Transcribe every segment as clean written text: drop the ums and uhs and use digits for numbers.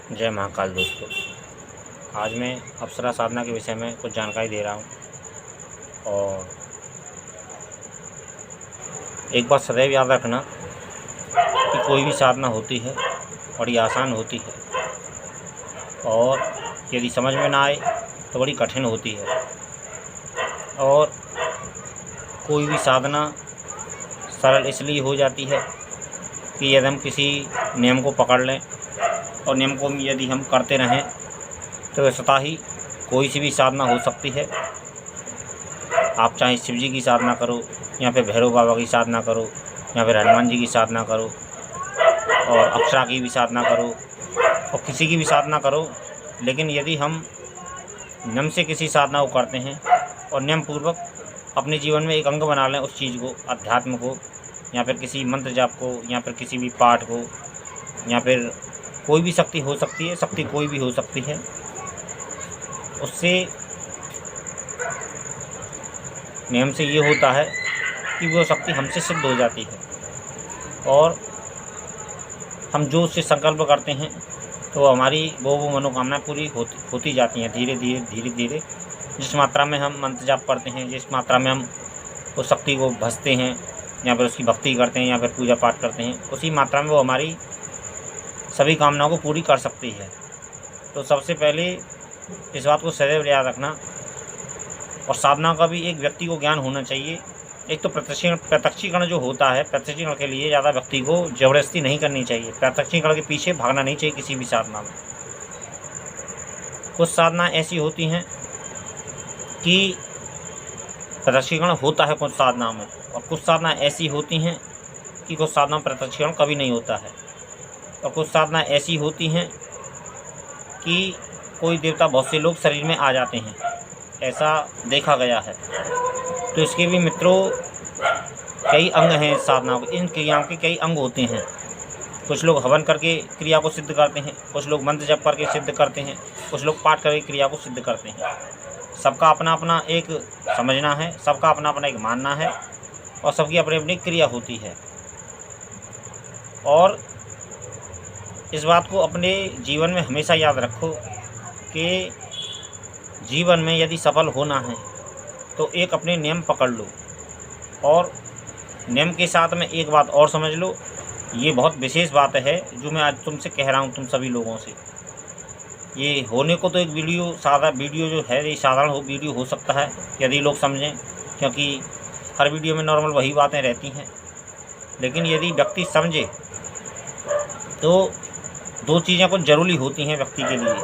जय महाकाल दोस्तों। आज मैं अप्सरा साधना के विषय में कुछ जानकारी दे रहा हूँ। और एक बात सदैव याद रखना कि कोई भी साधना होती है बड़ी आसान होती है, और यदि समझ में ना आए तो बड़ी कठिन होती है। और कोई भी साधना सरल इसलिए हो जाती है कि यदि हम किसी नियम को पकड़ लें और नियम को यदि हम करते रहें तो स्वतः ही कोई सी भी साधना हो सकती है। आप चाहे शिव जी की साधना करो, या फिर भैरव बाबा की साधना करो, या फिर हनुमान जी की साधना करो, और अप्सरा की भी साधना करो, और किसी की भी साधना करो। लेकिन यदि हम नियम से किसी साधना को करते हैं और नियम पूर्वक अपने जीवन में एक अंग बना लें उस चीज़ को, अध्यात्म को, या फिर किसी मंत्र जाप को, या फिर किसी भी पाठ को, या फिर कोई भी शक्ति हो सकती है, शक्ति कोई भी हो सकती है, उससे नियम से ये होता है कि वो शक्ति हमसे सिद्ध हो जाती है। और हम जो उससे संकल्प करते हैं तो हमारी वो मनोकामनाएं पूरी होती जाती हैं धीरे धीरे। जिस मात्रा में हम मंत्र जाप करते हैं, जिस मात्रा में हम उस शक्ति को भजते हैं, या फिर उसकी भक्ति करते हैं, या फिर पूजा पाठ करते हैं, उसी मात्रा में वो हमारी सभी कामनाओं को पूरी कर सकती है। तो सबसे पहले इस बात को सदैव याद रखना। और साधना का भी एक व्यक्ति को ज्ञान होना चाहिए। एक तो प्रत्यक्षीकरण जो होता है, प्रत्यक्षीकरण के लिए ज़्यादा व्यक्ति को जबरदस्ती नहीं करनी चाहिए। प्रत्यक्षीकरण के पीछे भागना नहीं चाहिए किसी भी साधना में। कुछ साधना ऐसी होती हैं कि प्रत्यक्षीकरण होता है कुछ साधना में, और कुछ साधना ऐसी होती हैं कि कुछ साधना में प्रत्यक्षीकरण कभी नहीं होता है। और कुछ साधना ऐसी होती हैं कि कोई देवता बहुत से लोग शरीर में आ जाते हैं, ऐसा देखा गया है। तो इसके भी मित्रों कई अंग हैं साधनाओं के। इन क्रियाओं के कई अंग होते हैं। कुछ लोग हवन करके क्रिया को सिद्ध करते हैं, कुछ लोग मंत्र जप करके सिद्ध करते हैं, कुछ लोग पाठ करके क्रिया को सिद्ध करते हैं। सबका अपना अपना एक समझना है, सबका अपना अपना एक मानना है, और सबकी अपनी अपनी क्रिया होती है। और इस बात को अपने जीवन में हमेशा याद रखो कि जीवन में यदि सफल होना है तो एक अपने नियम पकड़ लो। और नियम के साथ में एक बात और समझ लो, ये बहुत विशेष बात है जो मैं आज तुमसे कह रहा हूँ, तुम सभी लोगों से। ये होने को तो एक वीडियो जो है ये साधारण वीडियो हो सकता है यदि लोग समझें, क्योंकि हर वीडियो में नॉर्मल वही बातें रहती हैं। लेकिन यदि व्यक्ति समझे तो दो चीज़ें कुछ ज़रूरी होती हैं व्यक्ति के लिए।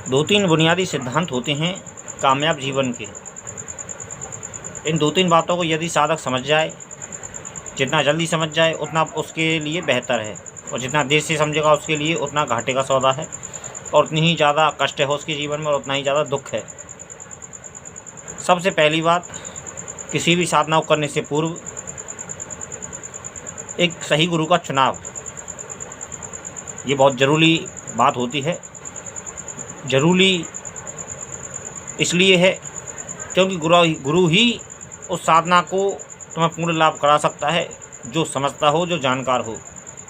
दो तीन बुनियादी सिद्धांत होते हैं कामयाब जीवन के। इन दो तीन बातों को यदि साधक समझ जाए, जितना जल्दी समझ जाए उतना उसके लिए बेहतर है, और जितना देर से समझेगा उसके लिए उतना घाटे का सौदा है, और उतनी ही ज़्यादा कष्ट है उसके जीवन में, और उतना ही ज़्यादा दुख है। सबसे पहली बात, किसी भी साधना को करने से पूर्व एक सही गुरु का चुनाव, ये बहुत ज़रूरी बात होती है। ज़रूरी इसलिए है क्योंकि गुरु ही उस साधना को तुम्हें पूर्ण लाभ करा सकता है, जो समझता हो, जो जानकार हो।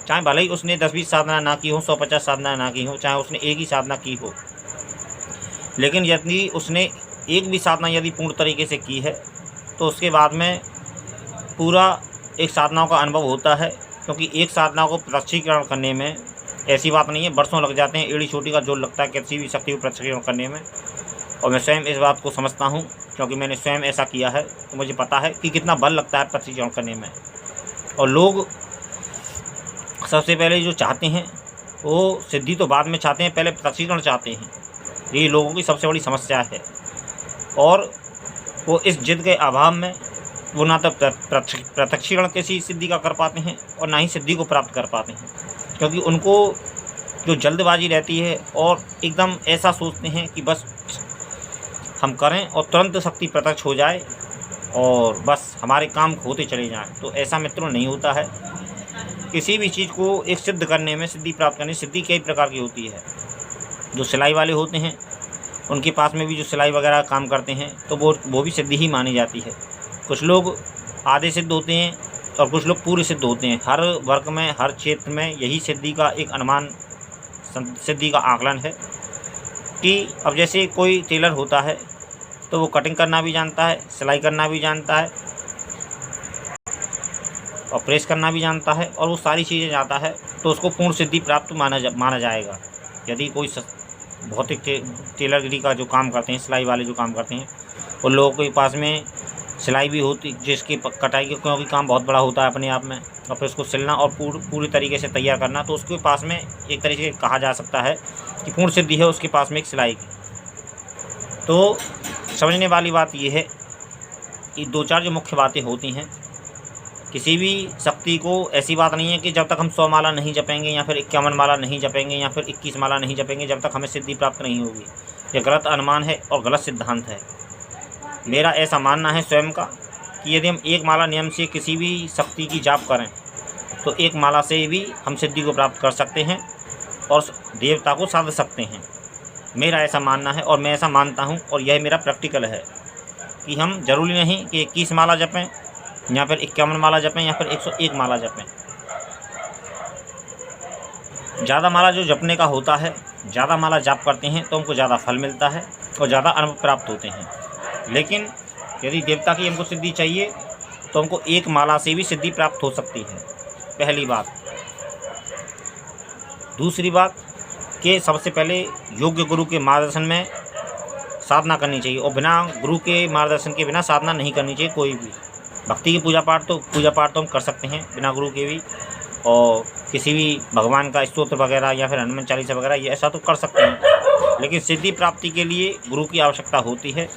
चाहे भले ही उसने 10-20 साधना ना की हो, 150 साधना ना की हो, चाहे उसने एक ही साधना की हो, लेकिन यदि उसने एक भी साधना यदि पूर्ण तरीके से की है तो उसके बाद में पूरा एक साधनाओं का अनुभव होता है। क्योंकि एक साधना को प्रत्यक्षीकरण करने में ऐसी बात नहीं है, वर्षों लग जाते हैं। एड़ी छोटी का जोर लगता है किसी भी शक्ति को प्रत्यक्षीकरण करने में। और मैं स्वयं इस बात को समझता हूँ, क्योंकि मैंने स्वयं ऐसा किया है, तो मुझे पता है कि कितना बल लगता है प्रत्यक्षीकरण करने में। और लोग सबसे पहले जो चाहते हैं वो सिद्धि तो बाद में चाहते हैं, पहले प्रत्यक्षीकरण चाहते हैं। ये लोगों की सबसे बड़ी समस्या है। और वो इस जिद के अभाव में वो ना तो प्रत्यक्षीकरण किसी सिद्धि का कर पाते हैं, और ना ही सिद्धि को प्राप्त कर पाते हैं। क्योंकि उनको जो जल्दबाजी रहती है, और एकदम ऐसा सोचते हैं कि बस हम करें और तुरंत शक्ति प्रत्यक्ष हो जाए और बस हमारे काम होते चले जाएं। तो ऐसा मित्रों नहीं होता है। किसी भी चीज़ को एक सिद्ध करने में, सिद्धि प्राप्त करने, सिद्धि कई प्रकार की होती है। जो सिलाई वाले होते हैं उनके पास में भी जो सिलाई वगैरह काम करते हैं तो वो भी सिद्धि ही मानी जाती है। कुछ लोग आधे सिद्ध होते हैं और कुछ लोग पूरे सिद्ध होते हैं। हर वर्ग में, हर क्षेत्र में यही सिद्धि का एक अनुमान, सिद्धि का आकलन है कि अब जैसे कोई टेलर होता है तो वो कटिंग करना भी जानता है, सिलाई करना भी जानता है और प्रेस करना भी जानता है, और वो सारी चीज़ें जानता है, तो उसको पूर्ण सिद्धि प्राप्त माना जाएगा। यदि कोई भौतिक टेलरगिरी का जो काम करते हैं, सिलाई वाले जो काम करते हैं, उन लोगों के पास में सिलाई भी होती, जिसकी कटाई का क्योंकि काम बहुत बड़ा होता है अपने आप में, और फिर उसको सिलना और पूरी तरीके से तैयार करना, तो उसके पास में एक तरीके से कहा जा सकता है कि पूर्ण सिद्धि है उसके पास में एक सिलाई की। तो समझने वाली बात यह है कि दो चार जो मुख्य बातें होती हैं किसी भी शक्ति को, ऐसी बात नहीं है कि जब तक हम 100 माला नहीं जपेंगे या फिर 51 माला नहीं जपेंगे या फिर 21 माला नहीं जपेंगे जब तक हमें सिद्धि प्राप्त नहीं होगी। यह गलत अनुमान है और गलत सिद्धांत है। मेरा ऐसा मानना है स्वयं का कि यदि हम एक माला नियम से किसी भी शक्ति की जाप करें तो एक माला से भी हम सिद्धि को प्राप्त कर सकते हैं और देवता को साध सकते हैं। मेरा ऐसा मानना है और मैं ऐसा मानता हूँ, और यह मेरा प्रैक्टिकल है कि हम जरूरी नहीं कि 21 माला जपें या फिर 51 माला जपें या फिर 101 माला जपें। ज़्यादा माला जो जपने का होता है, ज़्यादा माला जाप करते हैं तो हमको ज़्यादा फल मिलता है और ज़्यादा अनुभव प्राप्त होते हैं। लेकिन यदि देवता की हमको सिद्धि चाहिए तो हमको एक माला से भी सिद्धि प्राप्त हो सकती है, पहली बात। दूसरी बात कि सबसे पहले योग्य गुरु के मार्गदर्शन में साधना करनी चाहिए, और बिना गुरु के मार्गदर्शन के बिना साधना नहीं करनी चाहिए कोई भी। भक्ति की पूजा पाठ तो हम कर सकते हैं बिना गुरु के भी, और किसी भी भगवान का स्तोत्र वगैरह या फिर हनुमान चालीसा वगैरह ये ऐसा तो कर सकते हैं, लेकिन सिद्धि प्राप्ति के लिए गुरु की आवश्यकता होती है,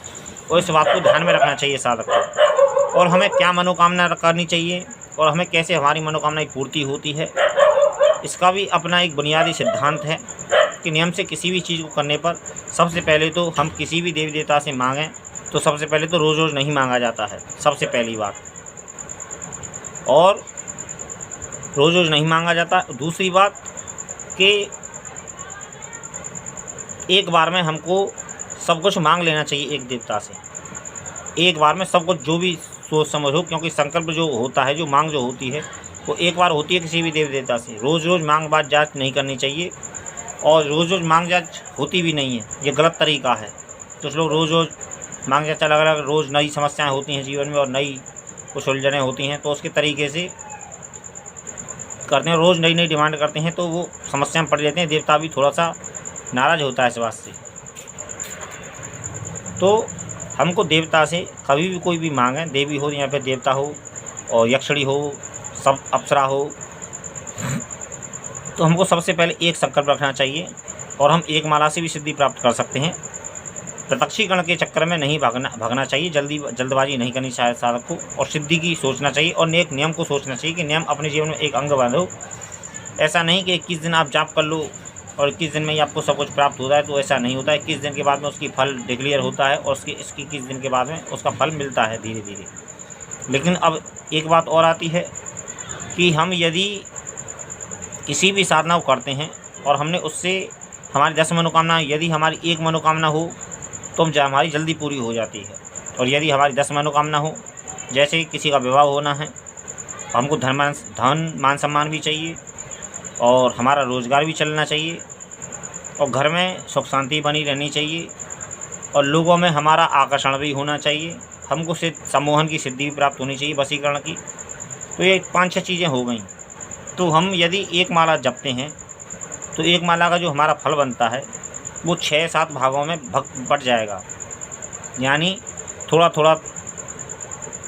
और इस बात को ध्यान में रखना चाहिए साधक को। और हमें क्या मनोकामना करनी चाहिए और हमें कैसे हमारी मनोकामना की पूर्ति होती है, इसका भी अपना एक बुनियादी सिद्धांत है कि नियम से किसी भी चीज़ को करने पर सबसे पहले तो हम किसी भी देवी देवता से मांगें तो सबसे पहले तो रोज़ रोज़ नहीं मांगा जाता है, सबसे पहली बात, और रोज़ रोज़ नहीं मांगा जाता। दूसरी बात कि एक बार में हमको सब कुछ मांग लेना चाहिए एक देवता से, एक बार में सब कुछ जो भी सोच समझ हो, क्योंकि संकल्प जो होता है, जो मांग जो होती है वो एक बार होती है किसी भी देवी देवता से। रोज़ रोज़ मांग बात जांच नहीं करनी चाहिए, और रोज़ रोज़ मांग जांच होती भी नहीं है, ये गलत तरीका है। कुछ लोग रोज़ रोज़ मांग जांच अलग अलग, रोज़ नई समस्याएं होती हैं जीवन में और नई कुछ उलझनें होती हैं, तो उसके तरीके से करते हैं, रोज़ नई नई डिमांड करते हैं, तो वो समस्या में पड़ जाते हैं। देवता भी थोड़ा सा नाराज़ होता है इस बात से। तो हमको देवता से कभी भी कोई भी मांगे, देवी हो या फिर देवता हो और यक्षिणी हो, सब अप्सरा हो, तो हमको सबसे पहले एक संकल्प रखना चाहिए, और हम एक माला से भी सिद्धि प्राप्त कर सकते हैं। प्रत्यक्षीकरण के चक्कर में नहीं भागना चाहिए, जल्दबाजी नहीं करनी चाहिए साधक को, और सिद्धि की सोचना चाहिए और एक नियम को सोचना चाहिए कि नियम अपने जीवन में एक अंग बांधो। ऐसा नहीं कि 21 दिन आप जाप कर लो और 21 दिन में ही आपको सब कुछ प्राप्त होता है, तो ऐसा नहीं होता है। 21 दिन के बाद में उसकी फल डिक्लेयर होता है और इसकी 21 दिन के बाद में उसका फल मिलता है धीरे धीरे। लेकिन अब एक बात और आती है कि हम यदि किसी भी साधना को करते हैं और हमने उससे हमारी 10 मनोकामना, यदि हमारी एक मनोकामना हो तो हमारी जल्दी पूरी हो जाती है, और यदि हमारी 10 मनोकामना हो, जैसे किसी का विवाह होना है, हमको धन मान सम्मान भी चाहिए और हमारा रोज़गार भी चलना चाहिए और घर में सुख शांति बनी रहनी चाहिए और लोगों में हमारा आकर्षण भी होना चाहिए, हमको सम्मोहन की सिद्धि भी प्राप्त होनी चाहिए, वशीकरण की। तो ये 5-6 चीज़ें हो गई। तो हम यदि एक माला जपते हैं तो एक माला का जो हमारा फल बनता है वो 6-7 भागों में बट जाएगा, यानी थोड़ा थोड़ा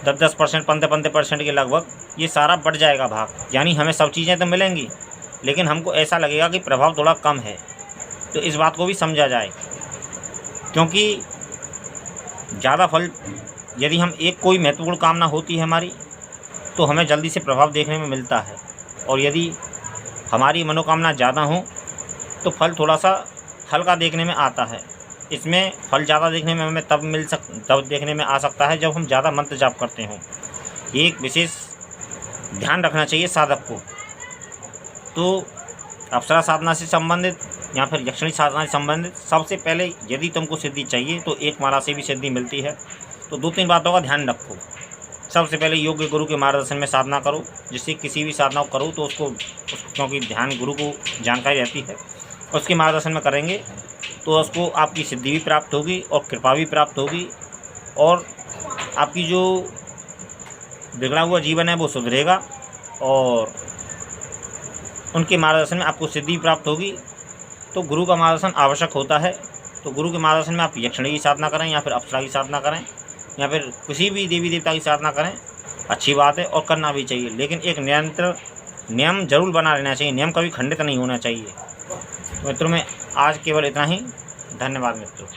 10-10%, 15% के लगभग ये सारा बढ़ जाएगा भाग। यानी हमें सब चीज़ें तो मिलेंगी, लेकिन हमको ऐसा लगेगा कि प्रभाव थोड़ा कम है। तो इस बात को भी समझा जाए, क्योंकि ज़्यादा फल, यदि हम कोई महत्वपूर्ण कामना होती है हमारी, तो हमें जल्दी से प्रभाव देखने में मिलता है, और यदि हमारी मनोकामना ज़्यादा हो तो फल थोड़ा सा हल्का देखने में आता है। इसमें फल ज़्यादा देखने में हमें तब देखने में आ सकता है जब हम ज़्यादा मंत्र जाप करते हों। ये एक विशेष ध्यान रखना चाहिए साधक को। तो अप्सरा साधना से संबंधित या फिर यक्षिणी साधना से संबंधित सबसे पहले यदि तुमको सिद्धि चाहिए तो एक माला से भी सिद्धि मिलती है। तो 2-3 बातों का ध्यान रखो। सबसे पहले योग्य गुरु के मार्गदर्शन में साधना करो। जिससे किसी भी साधना को करो तो उसको क्योंकि ध्यान गुरु को जानकारी रहती है, उसके मार्गदर्शन में करेंगे तो उसको आपकी सिद्धि भी प्राप्त होगी और कृपा भी प्राप्त होगी, और आपकी जो बिगड़ा हुआ जीवन है वो सुधरेगा, और उनके मार्गदर्शन में आपको सिद्धि प्राप्त होगी। तो गुरु का मार्गदर्शन आवश्यक होता है। तो गुरु के मार्गदर्शन में आप यक्षिणी की साधना करें या फिर अप्सरा की साधना करें या फिर किसी भी देवी देवता की साधना करें, अच्छी बात है और करना भी चाहिए। लेकिन एक नियम जरूर बना रहना चाहिए, नियम कभी खंडित नहीं होना चाहिए। मित्रों में आज केवल इतना ही। धन्यवाद मित्रों।